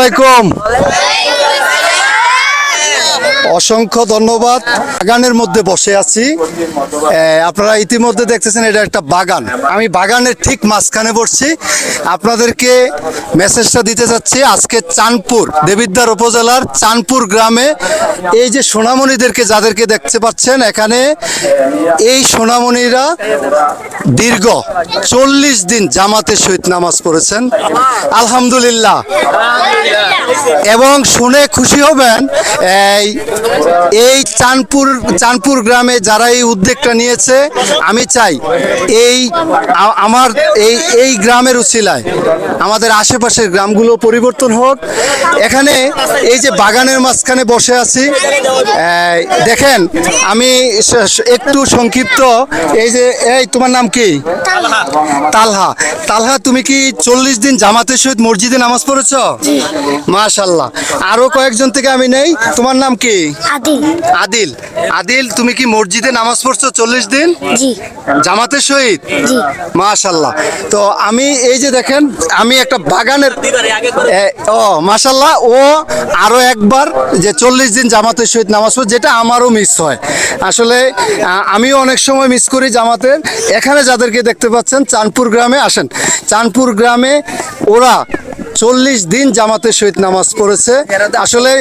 আলাইকুম। অসংখ্য ধন্যবাদ। বাগানের মধ্যে বসে আছি। আপনারা ইতিমধ্যে দেখতেছেন এটা একটা বাগান। আমি বাগানের ঠিক মাঝখানে বসছি। আপনাদেরকে মেসেজটা দিতে চাচ্ছি, আজকে চাঁদপুর দেবিদ্বার উপজেলার চাঁদপুর গ্রামে এই যে সোনামণিদেরকে যাদেরকে দেখতে পাচ্ছেন এখানে, এই সোনামণিরা দীর্ঘ 40 দিন জামাতের সহিত নামাজ পড়েছেন, আলহামদুলিল্লাহ। এবং শুনে খুশি হবেন, এই চাঁদপুর গ্রামে যারা এই উদ্যোগটা নিয়েছে, আমি চাই আমার এই গ্রামের উছিলায় আমাদের আশেপাশের গ্রামগুলো পরিবর্তন হোক। এখানে এই যে বাগানের মাঝখানে বসে আছি, দেখেন আমি একটু সংক্ষিপ্ত, এই যে তোমার নাম কি? তালহা। তালহা, তুমি কি 40 দিন জামাতের সহিত মসজিদে নামাজ পড়েছ? মাশাআল্লাহ। আরো কয়েকজন থেকে আমি নেই, তোমার নাম কি? আদিল। আদিল, তুমি কি মসজিদে নামাজ পড়ছো 40 দিন জামাতের সহিত? মাশাআল্লাহ। তো আমি এই যে দেখেন, আমি একটা বাগানের মাশাআল্লাহ, ও আরো একবার যে 40 দিন জামাতের সহিত নামাজ পড়ে, যেটা আমারও মিস হয়। আসলে আমিও অনেক সময় মিস করি জামাতের। এখানে যাদেরকে দেখতে পাচ্ছেন চাঁদপুর গ্রামে আসেন, চাঁদপুর গ্রামে ওরা 40 দিন জামাতের সহিত নামাজ পড়েছে। আসলে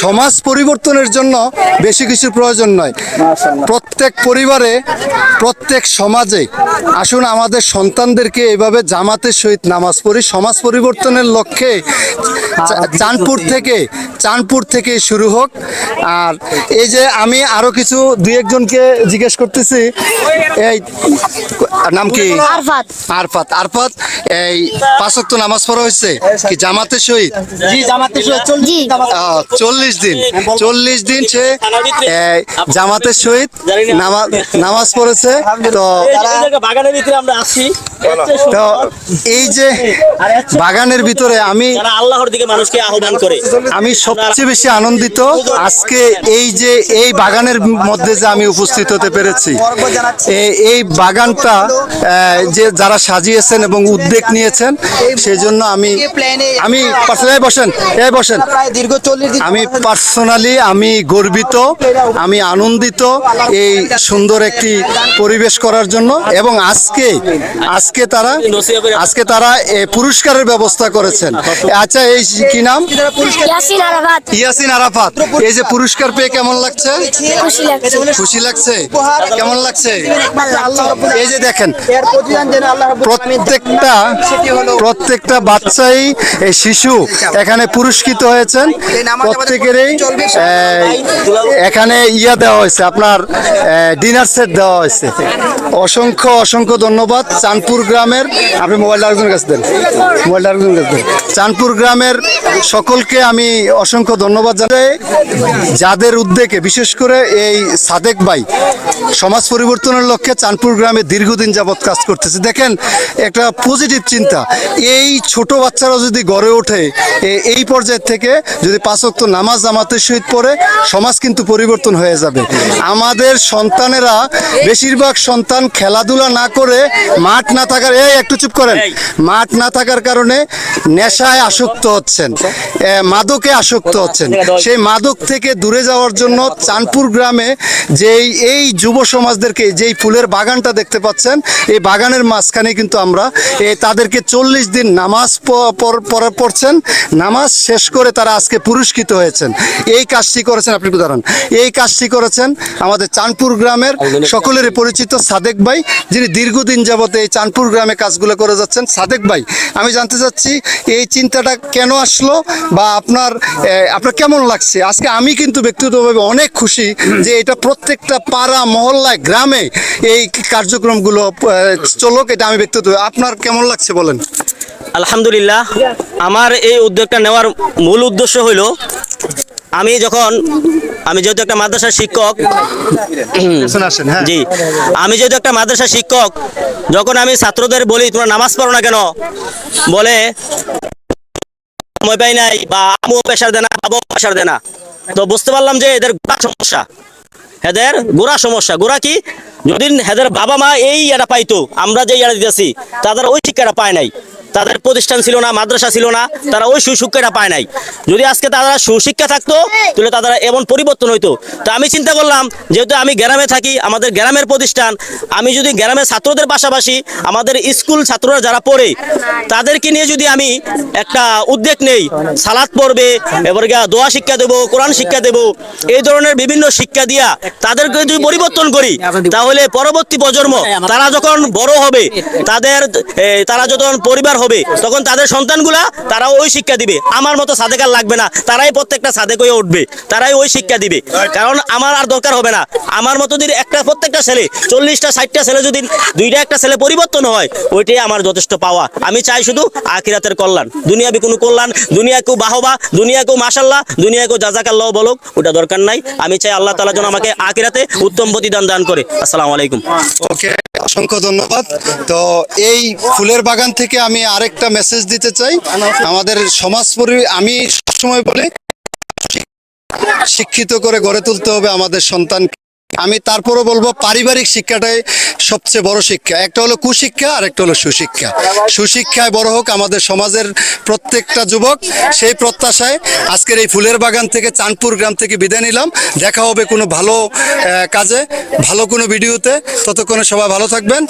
সমাজ পরিবর্তনের জন্য বেশি কিছু প্রয়োজন নয়। প্রত্যেক পরিবারে, প্রত্যেক সমাজে আসুন আমাদের সন্তানদেরকে এভাবে জামাতের সহিত নামাজ পড়ি। সমাজ পরিবর্তনের লক্ষ্যে চাঁদপুর থেকে শুরু হোক। আর এই যে আমি আরো কিছু দুই একজনকে জিজ্ঞেস করতেছি, এই নাম কি? আরফাত। আরফাত, এই 5 ওয়াক্ত নামাজ পড়া হয়েছে কি জামাতের সহিত? জি, জামাতের সহিত 40 দিন। 40 দিন সে জামাতের সহিত নামাজ পড়েছে। তো বাগানের ভিতরে আমরা আসি, তো এই যে বাগানের ভিতরে আমি আল্লাহর দিকে মানুষকে আহ্বান করে, আমি সবচেয়ে বেশি আনন্দিত আজকে এই বাগানের মধ্যে যে আমি উপস্থিত হতে পেরেছি। এই বাগানটা যে যারা সাজিয়েছেন এবং উদ্যোগ নিয়েছেন, সেই জন্য আমি বসেন দীর্ঘ 40 দিন আমি পার্সোনালি আমি গর্বিত, আমি আনন্দিত এই সুন্দর একটি পরিবেশ করার জন্য। এবং আজকে তারা পুরস্কারের ব্যবস্থা করেছেন। আচ্ছা, এই কি নাম? ইয়াসিন আরাফাত। এই যে পুরস্কার পেয়ে কেমন লাগছে? খুশি লাগছে। কেমন লাগছে? এই যে দেখেন, প্রত্যেকটা বাচ্চাই শিশু এখানে পুরস্কৃত হয়েছেন। প্রত্যেকেরই এখানে দেওয়া হয়েছে, আপনার ডিনার সেট দেওয়া হয়েছে। অসংখ্য ধন্যবাদ চাঁদপুর গ্রামের। আপনি মোবাইলটা আরেকজনের কাছে দেন। চাঁদপুর গ্রামের সকলকে আমি অসংখ্য ধন্যবাদ জানাই, যাদের উদ্যোগে, বিশেষ করে এই সাদেক ভাই সমাজ পরিবর্তনের লক্ষ্যে চাঁদপুর গ্রামে দীর্ঘদিন যাবৎ কাজ করতেছে। দেখেন, একটা পজিটিভ চিন্তা। এই ছোট বাচ্চারা যদি গড়ে ওঠে এই পর্যায় থেকে, যদি 5 ওয়াক্ত নামাজ জামাতের সহিত পড়ে, সমাজ কিন্তু পরিবর্তন হয়ে যাবে। আমাদের সন্তানেরা, বেশিরভাগ সন্তান খেলাধুলা না করে, মাঠ না থাকার মাঠ না থাকার কারণে নেশায় আসক্ত হচ্ছেন, মাদকে আসক্ত হচ্ছেন। সেই মাদক থেকে দূরে যাওয়ার জন্য চাঁদপুর গ্রামে এই যুব সমাজদেরকে যেই ফুলের বাগানটা দেখতে পাচ্ছেন, এই বাগানের মাঝখানে কিন্তু আমরা তাদেরকে 40 দিন নামাজ পড়ছেন। নামাজ শেষ করে তারা আজকে পুরস্কৃত হয়েছেন। এই কাজটি করেছেন, আপনি দাঁড়ান, এই কাজটি করেছেন আমাদের চাঁদপুর গ্রামের সকলেরই পরিচিত সাদেক ভাই, যিনি দীর্ঘদিন যাবত এই চাঁদপুর গ্রামে কাজগুলো করে যাচ্ছেন। সাদেক ভাই, আমি জানতে চাচ্ছি এই চিন্তাটা কেন আসলো, বা আপনার কেমন লাগছে আজকে? আমি কিন্তু ব্যক্তিগতভাবে অনেক খুশি যে এটা প্রত্যেকটা পাড়া, মহল্লায়, গ্রামে এই কার্যক্রমগুলো চলুক। এটা আমি ব্যক্তিগতভাবে, আপনার কেমন লাগছে বলেন? আলহামদুলিল্লাহ। আমার এই উদ্যোগটা নেওয়ার মূল উদ্দেশ্য হইল, আমি যেহেতু একটা মাদ্রাসার শিক্ষক, জি, আমি যেহেতু একটা মাদ্রাসার শিক্ষক, যখন আমি ছাত্রদের বলি তোমরা নামাজ পড়ো না কেন, বলে সময় পাই নাই, বা আমিও প্রেশার দেনা, বাবাও প্রেশার দেনা। তো বুঝতে পারলাম যে এদের গোড়া সমস্যা। গোড়া কি? যদি এদের বাবা মা এই এটা পাইতো, আমরা যে দিতেছি, তাদের ওই শিক্ষাটা পায় নাই। তাদের প্রতিষ্ঠান ছিল না, মাদ্রাসা ছিল না, তারা ওই সুশিক্ষাটা পায় নাই। যদি আজকে তারা সুশিক্ষা থাকতো তাহলে তারা এমন পরিবর্তন হইতো। তো আমি চিন্তা করলাম, যেহেতু আমি গ্রামে থাকি, আমাদের গ্রামের প্রতিষ্ঠান, আমি যদি গ্রামের ছাত্রদের পাশাপাশি আমাদের স্কুল ছাত্ররা যারা পড়ে তাদেরকে নিয়ে যদি আমি একটা উদ্যোগ নেই, সালাত পড়বে, এবার দোয়া শিক্ষা দেবো, কোরআন শিক্ষা দেবো, এই ধরনের বিভিন্ন শিক্ষা দিয়া তাদেরকে যদি পরিবর্তন করি, তাহলে পরবর্তী প্রজন্ম তারা যখন বড় হবে, তারা যখন পরিবার হবে, তখন তাদের সন্তানগুলা তারা ওই শিক্ষা দিবে। আমার মতো সাদেকার লাগবে না, তারাই প্রত্যেকটা সাদেক হয়ে উঠবে, তারাই ওই শিক্ষা দিবে। কারণ আমার আর দরকার হবে না, আমার মতো যদি প্রত্যেকটা ছেলে 40টা 60টা ছেলে যদি 2টা একটা ছেলে পরিবর্তন হয়, ওইটাই আমার যথেষ্ট পাওয়া। আমি চাই শুধু আখিরাতের কল্যাণ, দুনিয়াবি কোনো কল্যাণ, দুনিয়াকেও বাহবা, দুনিয়াকেও মাশাল্লাহ, দুনিয়াকেও জাযাকাল্লাহ বলুক, ওটা দরকার নাই। আমি চাই আল্লাহ তাআলা যেন আমাকে আখিরাতে উত্তম প্রতিদান দান করে। আসসালামু আলাইকুম। ওকে, অসংখ্য ধন্যবাদ। তো এই ফুলের বাগান থেকে আমি আরেকটা মেসেজ দিতে চাই। আমাদের আমি সবসময় বলি, শিক্ষিত করে গড়ে তুলতে হবে আমাদের সন্তান। আমি তারপরও বলবো পারিবারিক শিক্ষাটাই সবচেয়ে বড় শিক্ষা। একটা হলো কুশিক্ষা আর একটা হলো সুশিক্ষা। সুশিক্ষায় বড় হোক আমাদের সমাজের প্রত্যেকটা যুবক, সেই প্রত্যাশায় আজকের এই ফুলের বাগান থেকে চাঁদপুর গ্রাম থেকে বিদায় নিলাম। দেখা হবে কোনো ভালো কাজে, ভালো কোনো ভিডিওতে। ততক্ষণে সবাই ভালো থাকবেন।